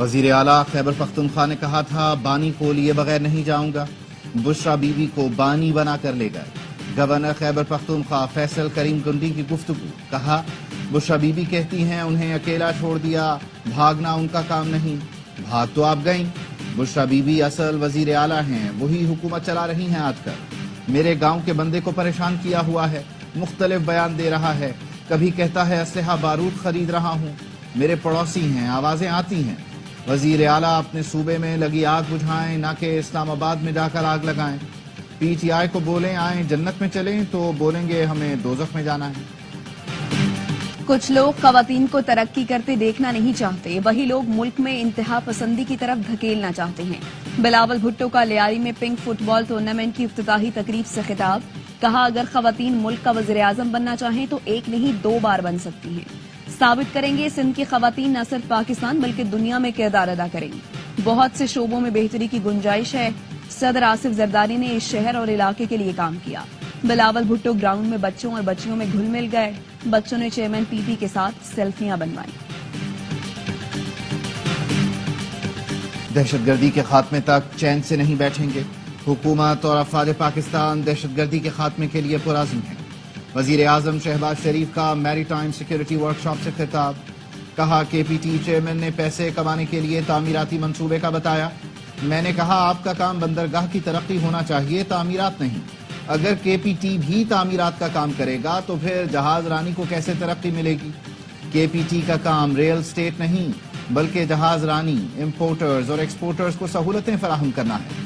وزیر اعلیٰ خیبر پختونخوا نے کہا تھا بانی کو لیے بغیر نہیں جاؤں گا، بشرا بی بی کو بانی بنا کر لے گئے۔ گورنر خیبر پختونخوا فیصل کریم گنڈی کی گفتگو، کہا بشرا بی بی کہتی ہیں انہیں اکیلا چھوڑ دیا، بھاگنا ان کا کام نہیں، بھاگ تو آپ گئیں۔ بشرا بی بی اصل وزیر اعلیٰ ہیں، وہی حکومت چلا رہی ہیں آج کل۔ میرے گاؤں کے بندے کو پریشان کیا ہوا ہے، مختلف بیان دے رہا ہے، کبھی کہتا ہے اسلحہ بارود خرید رہا ہوں، میرے پڑوسی ہیں، آوازیں آتی ہیں۔ وزیر اعلیٰ اپنے صوبے میں لگی آگ بجھائیں، نہ کہ اسلام آباد میں جا کر آگ لگائیں۔ پی ٹی آئی کو بولیں آئیں جنت میں چلیں تو بولیں گے ہمیں دوزخ میں جانا ہے۔ کچھ لوگ خواتین کو ترقی کرتے دیکھنا نہیں چاہتے، وہی لوگ ملک میں انتہا پسندی کی طرف دھکیلنا چاہتے ہیں۔ بلاول بھٹو کا لیاری میں پنک فٹ بال ٹورنامنٹ کی افتتاحی تقریب سے خطاب، کہا اگر خواتین ملک کا وزیر اعظم بننا چاہیں تو ایک نہیں 2 بار بن سکتی ہیں۔ ثابت کریں گے سندھ کی خواتین نہ صرف پاکستان بلکہ دنیا میں کردار ادا کریں گی، بہت سے شعبوں میں بہتری کی گنجائش ہے۔ صدر آصف زرداری نے اس شہر اور علاقے کے لیے کام کیا۔ بلاول بھٹو گراؤنڈ میں بچوں اور بچیوں میں گھل مل گئے، بچوں نے چیئرمین پی پی کے ساتھ سیلفیاں بنوائیں۔ دہشت گردی کے خاتمے تک چین سے نہیں بیٹھیں گے، حکومت اور افواج پاکستان دہشت گردی کے خاتمے کے لیے پرعزم ہیں۔ وزیر اعظم شہباز شریف کا میری ٹائم سیکیورٹی ورکشاپ سے خطاب، کہا کے پی ٹی چیئرمین نے پیسے کمانے کے لیے تعمیراتی منصوبے کا بتایا، میں نے کہا آپ کا کام بندرگاہ کی ترقی ہونا چاہیے، تعمیرات نہیں۔ اگر کے پی ٹی بھی تعمیرات کا کام کرے گا تو پھر جہاز رانی کو کیسے ترقی ملے گی؟ کے پی ٹی کا کام ریل اسٹیٹ نہیں بلکہ جہاز رانی، امپورٹرز اور ایکسپورٹرز کو سہولتیں فراہم کرنا ہے۔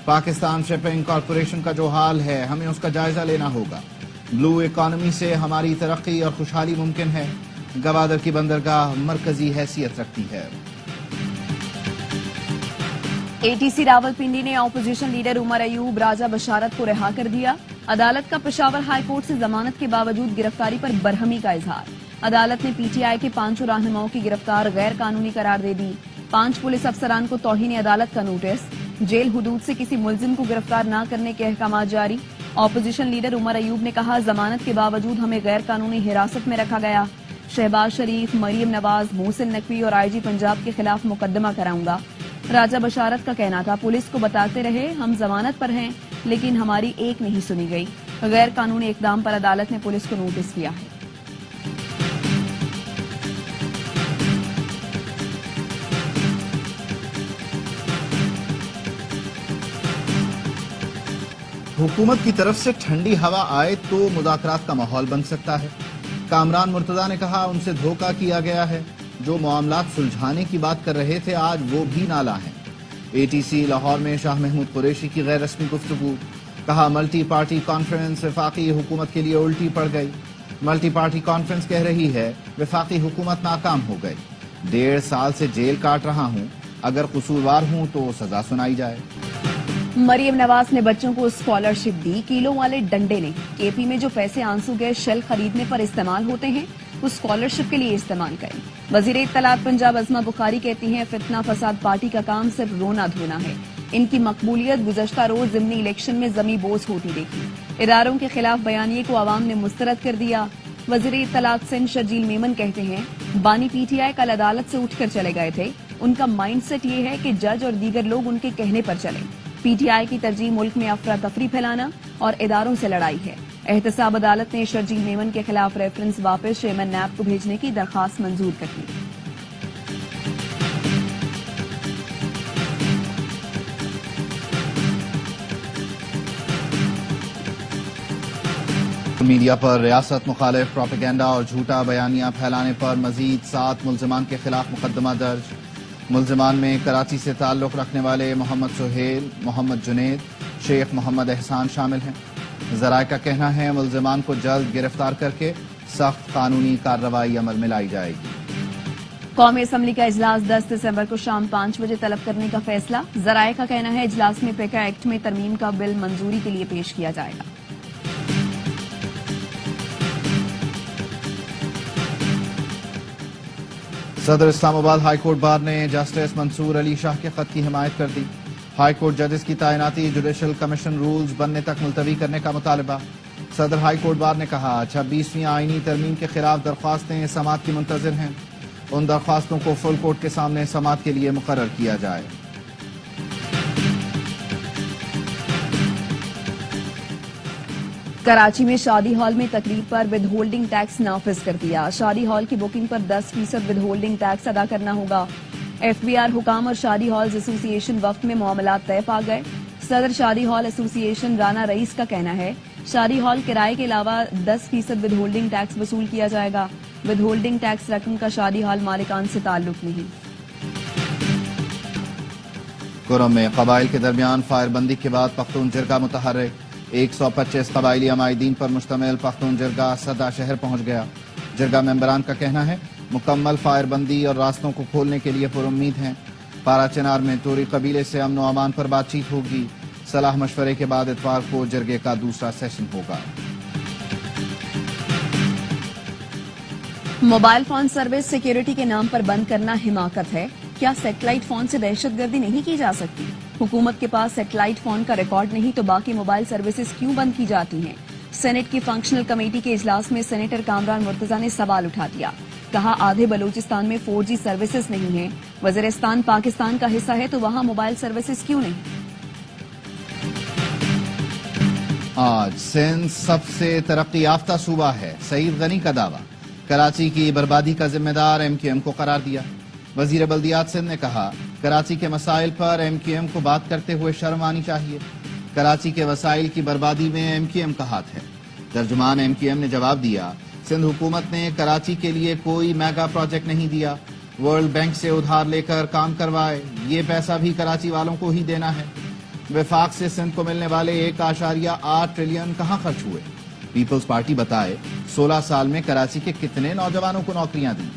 پاکستان شپنگ کارپوریشن کا جو حال ہے ہمیں اس کا جائزہ لینا ہوگا۔ بلو اکانومی سے ہماری ترقی اور خوشحالی ممکن ہے۔ گوادر کی بندرگاہ مرکزی حیثیت رکھتی ہے۔ اے ٹی سی راولپنڈی نے اپوزیشن لیڈر عمر ایوب راجہ بشارت کو رہا کر دیا۔ عدالت کا پشاور ہائی کورٹ سے ضمانت کے باوجود گرفتاری پر برہمی کا اظہار۔ عدالت نے پی ٹی آئی کے 5 رہنماؤں کی گرفتار غیر قانونی قرار دے دی۔ 5 پولیس افسران کو توہین عدالت کا نوٹس، جیل حدود سے کسی ملزم کو گرفتار نہ کرنے کے احکامات جاری۔ اپوزیشن لیڈر عمر ایوب نے کہا ضمانت کے باوجود ہمیں غیر قانونی حراست میں رکھا گیا۔ شہباز شریف، مریم نواز، محسن نقوی اور آئی جی پنجاب کے خلاف مقدمہ کراؤں گا۔ راجہ بشارت کا کہنا تھا پولیس کو بتاتے رہے ہم ضمانت پر ہیں لیکن ہماری ایک نہیں سنی گئی۔ غیر قانونی اقدام پر عدالت نے پولیس کو نوٹس کیا ہے۔ حکومت کی طرف سے ٹھنڈی ہوا آئے تو مذاکرات کا ماحول بن سکتا ہے۔ کامران مرتضیٰ نے کہا ان سے دھوکہ کیا گیا ہے، جو معاملات سلجھانے کی بات کر رہے تھے آج وہ بھی نالا ہیں۔ اے ٹی سی لاہور میں شاہ محمود قریشی کی غیر رسمی گفتگو، کہا ملٹی پارٹی کانفرنس وفاقی حکومت کے لیے الٹی پڑ گئی۔ ملٹی پارٹی کانفرنس کہہ رہی ہے وفاقی حکومت ناکام ہو گئی، 1.5 سال سے جیل کاٹ رہا ہوں، اگر قصوروار ہوں تو سزا سنائی جائے۔ مریم نواز نے بچوں کو اسکالرشپ دی، کیلوں والے ڈنڈے نے۔ کے پی میں جو پیسے آنسو گیس شیل خریدنے پر استعمال ہوتے ہیں وہ اسکالرشپ کے لیے استعمال کریں۔ وزیر اطلاعات پنجاب عظمہ بخاری کہتی ہیں فتنہ فساد پارٹی کا کام صرف رونا دھونا ہے۔ ان کی مقبولیت گزشتہ روز ضمنی الیکشن میں زمیں بوس ہوتی دیکھی۔ اداروں کے خلاف بیانیے کو عوام نے مسترد کر دیا۔ وزیر اطلاعات سندھ شرجیل میمن کہتے ہیں بانی پی ٹی آئی کل عدالت سے اٹھ کر چلے گئے تھے، ان کا مائنڈ سیٹ یہ ہے کہ جج اور دیگر لوگ ان کے کہنے پر چلیں۔ پی ٹی آئی کی ترجیح ملک میں افراتفری پھیلانا اور اداروں سے لڑائی ہے۔ احتساب عدالت نے شرجیل میمن کے خلاف ریفرنس واپس چیئرمین نیب کو بھیجنے کی درخواست منظور کر لی۔ میڈیا پر ریاست مخالف پروپیگنڈا اور جھوٹا بیانیہ پھیلانے پر مزید 7 ملزمان کے خلاف مقدمہ درج۔ ملزمان میں کراچی سے تعلق رکھنے والے محمد سہیل، محمد جنید، شیخ محمد احسان شامل ہیں۔ ذرائع کا کہنا ہے ملزمان کو جلد گرفتار کر کے سخت قانونی کارروائی عمل میں لائی جائے گی۔ قومی اسمبلی کا اجلاس 10 دسمبر کو شام 5 بجے طلب کرنے کا فیصلہ۔ ذرائع کا کہنا ہے اجلاس میں پیکا ایکٹ میں ترمیم کا بل منظوری کے لیے پیش کیا جائے گا۔ صدر اسلام آباد ہائی کورٹ بار نے جسٹس منصور علی شاہ کے خط کی حمایت کر دی۔ ہائی کورٹ ججز کی تعیناتی جوڈیشل کمیشن رولز بننے تک ملتوی کرنے کا مطالبہ۔ صدر ہائی کورٹ بار نے کہا 26ویں آئینی ترمیم کے خلاف درخواستیں سماعت کی منتظر ہیں۔ ان درخواستوں کو فل کورٹ کے سامنے سماعت کے لیے مقرر کیا جائے۔ کراچی میں شادی ہال میں تقریب پر ود ہولڈنگ ٹیکس نافذ کر دیا۔ شادی ہال کی بکنگ پر 10% ود ہولڈنگ ٹیکس ادا کرنا ہوگا۔ ایف بی آر حکام اور شادی ہالز ایسوسی ایشن وقت میں معاملات طے پا گئے۔ صدر شادی ہال ایسوسی ایشن رانا رئیس کا کہنا ہے شادی ہال کرائے کے علاوہ 10% ود ہولڈنگ ٹیکس وصول کیا جائے گا۔ ود ہولڈنگ ٹیکس رقم کا شادی ہال مالکان سے تعلق نہیں۔ کرم میں قبائل کے درمیان فائر بندی کے بعد پختون جرگہ متحرک۔ 125 قبائلی عمائدین پر مشتمل پختون جرگہ سدا شہر پہنچ گیا۔ جرگہ ممبران کا کہنا ہے مکمل فائر بندی اور راستوں کو کھولنے کے لیے پر امید ہیں۔ پارا چنار میں توری قبیلے سے امن و امان پر بات چیت ہوگی۔ صلاح مشورے کے بعد اتوار کو جرگے کا دوسرا سیشن ہوگا۔ موبائل فون سروس سیکیورٹی کے نام پر بند کرنا حماقت ہے۔ کیا سیٹلائٹ فون سے دہشت گردی نہیں کی جا سکتی؟ حکومت کے پاس سیٹلائٹ فون کا ریکارڈ نہیں تو باقی موبائل سروسز کیوں بند کی جاتی ہیں؟ سینٹ کی فنکشنل کمیٹی کے اجلاس میں سینیٹر کامران مرتضیٰ نے سوال اٹھا دیا۔ کہا آدھے بلوچستان میں 4G سروسز نہیں ہیں۔ وزیرستان پاکستان کا حصہ ہے تو وہاں موبائل سروسز کیوں نہیں؟ آج سندھ سب سے ترقی یافتہ صوبہ ہے، سعید غنی کا دعویٰ۔ کراچی کی بربادی کا ذمہ دار MQM کو قرار دیا۔ وزیر بلدیات سندھ نے کہا کراچی کے مسائل پر MQM کو بات کرتے ہوئے شرم آنی چاہیے۔ کراچی کے وسائل کی بربادی میں MQM کا ہاتھ ہے۔ ترجمان MQM نے جواب دیا سندھ حکومت نے کراچی کے لیے کوئی میگا پروجیکٹ نہیں دیا، ورلڈ بینک سے ادھار لے کر کام کروائے، یہ پیسہ بھی کراچی والوں کو ہی دینا ہے۔ وفاق سے سندھ کو ملنے والے 1.8 ٹریلین کہاں خرچ ہوئے؟ پیپلز پارٹی بتائے 16 سال میں کراچی کے کتنے نوجوانوں کو نوکریاں دیں۔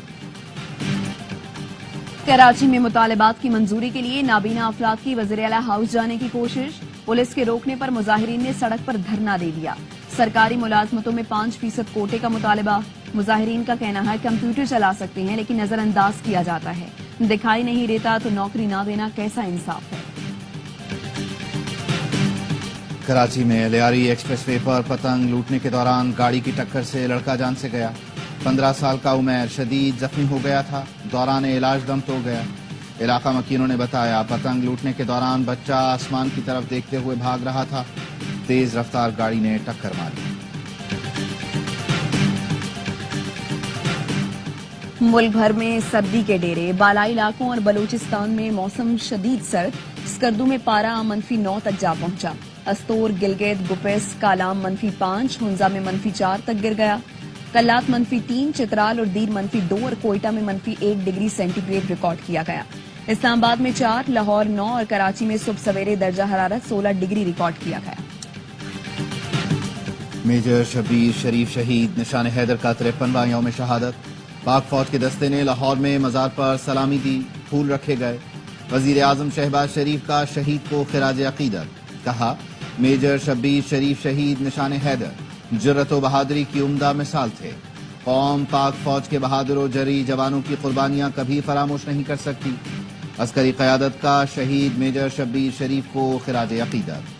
کراچی میں مطالبات کی منظوری کے لیے نابینا افراد کی وزیر اعلیٰ ہاؤس جانے کی کوشش، پولیس کے روکنے پر مظاہرین نے سڑک پر دھرنا دے دیا۔ سرکاری ملازمتوں میں 5% کوٹے کا مطالبہ، مظاہرین کا کہنا ہے کمپیوٹر چلا سکتے ہیں لیکن نظر انداز کیا جاتا ہے، دکھائی نہیں دیتا تو نوکری نہ دینا کیسا انصاف ہے؟ کراچی میں لیاری ایکسپریس وے پر پتنگ لوٹنے کے دوران گاڑی کی ٹکر سے لڑکا جان سے گیا۔ 15 سال کا عمیر شدید زخمی ہو گیا تھا، دوران علاج دم توڑ گیا۔ علاقہ مکینوں نے بتایا پتنگ لوٹنے کے دوران بچہ آسمان کی طرف دیکھتے ہوئے بھاگ رہا تھا، تیز رفتار گاڑی نے ٹکر ماری۔ ملک بھر میں سردی کے ڈیرے، بالائی علاقوں اور بلوچستان میں موسم شدید سرد۔ اسکردو میں پارہ -9 تک جا پہنچا۔ استور، گلگت، گپس، کالام -5، ہنزا میں -4 تک گر گیا۔ کلات -3، چترال اور دیر -2 اور کوئٹہ میں -1 ڈگری سینٹی گریڈ ریکارڈ کیا گیا۔ اسلام آباد میں 4، لاہور 9 اور کراچی میں صبح سویرے درجہ حرارت 16 ڈگری ریکارڈ کیا گیا۔ میجر شبیر شریف شہید، نشان حیدر کا 53واں یوم شہادت۔ پاک فوج کے دستے نے لاہور میں مزار پر سلامی دی، پھول رکھے گئے۔ وزیر اعظم شہباز شریف کا شہید کو خراج عقیدت، کہا میجر شبیر شریف شہید نشان حیدر جرت و بہادری کی عمدہ مثال تھے۔ قوم پاک فوج کے بہادر و جری جوانوں کی قربانیاں کبھی فراموش نہیں کر سکتی۔ عسکری قیادت کا شہید میجر شبیر شریف کو خراج عقیدت۔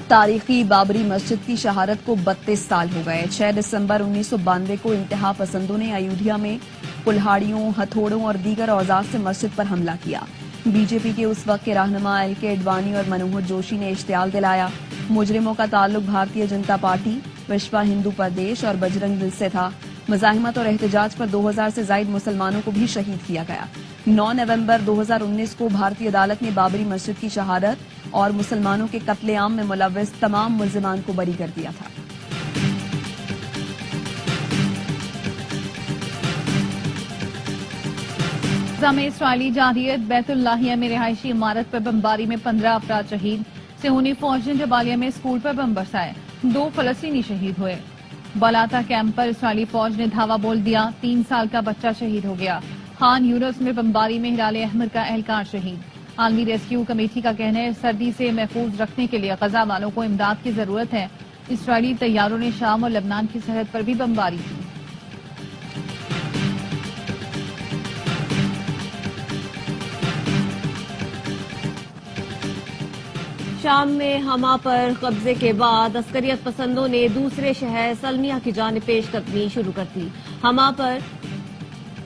تاریخی بابری مسجد کی شہادت کو 32 سال ہو گئے۔ 6 دسمبر 1992 کو انتہا پسندوں نے ایودھیا میں کلہاڑیوں، ہتھوڑوں اور دیگر اوزار سے مسجد پر حملہ کیا۔ بی جے پی کے اس وقت کے رہنما ایل کے اڈوانی اور منوہر جوشی نے اشتعال دلایا۔ مجرموں کا تعلق بھارتیہ جنتا پارٹی، وشوا ہندو پردیش اور بجرنگ دل سے تھا۔ مزاحمت اور احتجاج پر 2000 سے زائد مسلمانوں کو بھی شہید کیا گیا۔ 9 نومبر 2019 کو بھارتی عدالت نے بابری مسجد کی شہادت اور مسلمانوں کے قتل عام میں ملوث تمام ملزمان کو بری کر دیا تھا۔ میں اسرائیلی جارحیت بیت اللہیہ میں رہائشی عمارت پر بمباری میں 15 افراد شہید۔ سہونی فوج نے جبالیہ میں اسکول پر بم برسائے، 2 فلسطینی شہید ہوئے۔ بالاتا کیمپ پر اسرائیلی فوج نے دھاوا بول دیا، 3 سال کا بچہ شہید ہو گیا۔ خان یونس میں بمباری میں ہلال احمر کا اہلکار شہید۔ عالمی ریسکیو کمیٹی کا کہنا ہے سردی سے محفوظ رکھنے کے لیے غزہ والوں کو امداد کی ضرورت ہے۔ اسرائیلی طیاروں نے شام اور لبنان کی سرحد پر بھی بمباری کی۔ شام میں حما پر قبضے کے بعد عسکریت پسندوں نے دوسرے شہر سلمیہ کی جانب پیش قدمی شروع کر دی. حما پر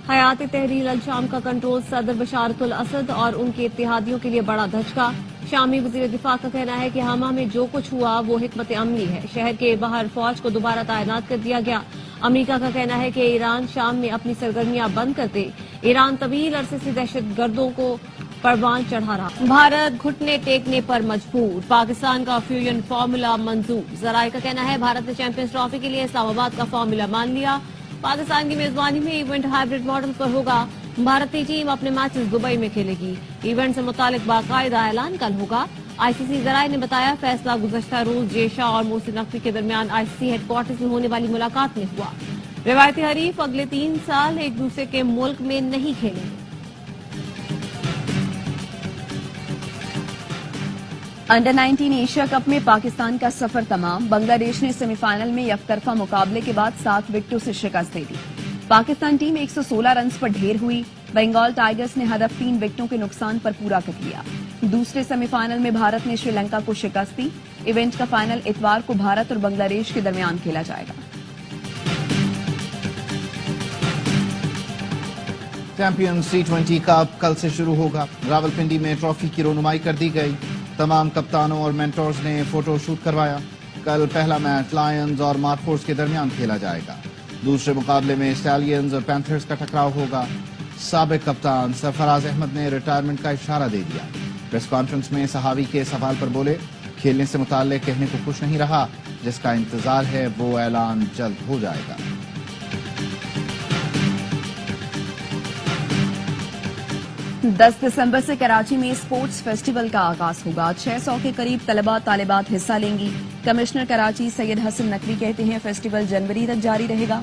حیات تحریر الشام کا کنٹرول صدر بشارت الاسد اور ان کے اتحادیوں کے لیے بڑا دھچکا. شامی وزیر دفاع کا کہنا ہے کہ حما میں جو کچھ ہوا وہ حکمت عملی ہے. شہر کے باہر فوج کو دوبارہ تعینات کر دیا گیا. امریکہ کا کہنا ہے کہ ایران شام میں اپنی سرگرمیاں بند کر دے. ایران طویل عرصے سے دہشت گردوں کو پروان چڑھا رہا. بھارت گھٹنے ٹیکنے پر مجبور. پاکستان کا فیوژن فارمولا منظور. ذرائع کا کہنا ہے بھارت نے چیمپئنز ٹرافی کے لیے اسلام آباد کا فارمولا مان لیا. پاکستان کی میزبانی میں ایونٹ ہائیبرڈ ماڈل پر ہوگا. بھارتی ٹیم اپنے میچز دبئی میں کھیلے گی. ایونٹ سے متعلق باقاعدہ اعلان کل ہوگا. آئی سی سی ذرائع نے بتایا فیصلہ گزشتہ روز جیشا اور محسن نقوی کے درمیان آئی سی سی ہیڈ کوارٹرز میں ہونے والی ملاقات میں ہوا. روایتی حریف اگلے 3 سال ایک دوسرے کے ملک میں نہیں کھیلیں گے. انڈر 19 ایشیا کپ میں پاکستان کا سفر تمام. بنگلہ دیش نے سیمی فائنل میں یک طرفہ مقابلے کے بعد 7 وکٹوں سے شکست دے دی. پاکستان ٹیم 116 رنز پر ڈھیر ہوئی. بنگال ٹائیگرز نے ہدف 3 وکٹوں کے نقصان پر پورا کر لیا. دوسرے سیمی فائنل میں بھارت نے سری لنکا کو شکست دی. ایونٹ کا فائنل اتوار کو بھارت اور بنگلہ دیش کے درمیان کھیلا جائے گا. چیمپئنز T20 کپ کل سے شروع ہوگا. راولپنڈی میں ٹرافی کی رونمائی کر دی گئی. تمام کپتانوں اور مینٹورز نے فوٹو شوٹ کروایا. کل پہلا میچ لائنز اور مارکورز کے درمیان کھیلا جائے گا. دوسرے مقابلے میں اسٹیلینز اور پینتھرز کا ٹکراؤ ہوگا. سابق کپتان سرفراز احمد نے ریٹائرمنٹ کا اشارہ دے دیا. پریس کانفرنس میں صحافی کے سوال پر بولے کھیلنے سے متعلق کہنے کو کچھ نہیں رہا. جس کا انتظار ہے وہ اعلان جلد ہو جائے گا. 10 دسمبر سے کراچی میں اسپورٹس فیسٹیول کا آغاز ہوگا. 600 کے قریب طلباء طالبات حصہ لیں گی. کمشنر کراچی سید حسن نقوی کہتے ہیں فیسٹیول جنوری تک جاری رہے گا.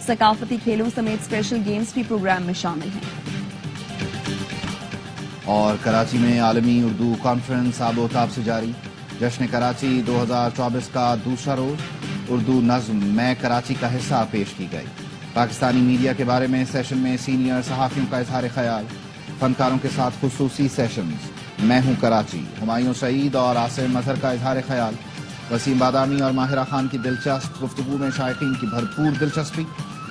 ثقافتی کھیلوں سمیت اسپیشل گیمز بھی پروگرام میں شامل ہیں. اور کراچی میں عالمی اردو کانفرنس آب و تاب سے جاری. جشن کراچی 2024 کا دوسرا روز اردو نظم میں کراچی کا حصہ پیش کی گئی. پاکستانی میڈیا کے بارے میں سیشن میں سینئر صحافیوں کا اظہار خیال. فنکاروں کے ساتھ خصوصی سیشنز. میں ہوں کراچی. ہمایوں سعید اور عاصم اظہر کا اظہار خیال. وسیم بادامی اور ماہرہ خان کی دلچسپ گفتگو میں شائقین کی بھرپور دلچسپی.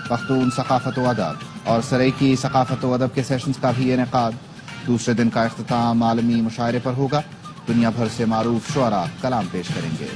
پختون ثقافت و ادب اور سرائیکی ثقافت و ادب کے سیشنز کا بھی انعقاد. دوسرے دن کا اختتام عالمی مشاعرے پر ہوگا. دنیا بھر سے معروف شعراء کلام پیش کریں گے.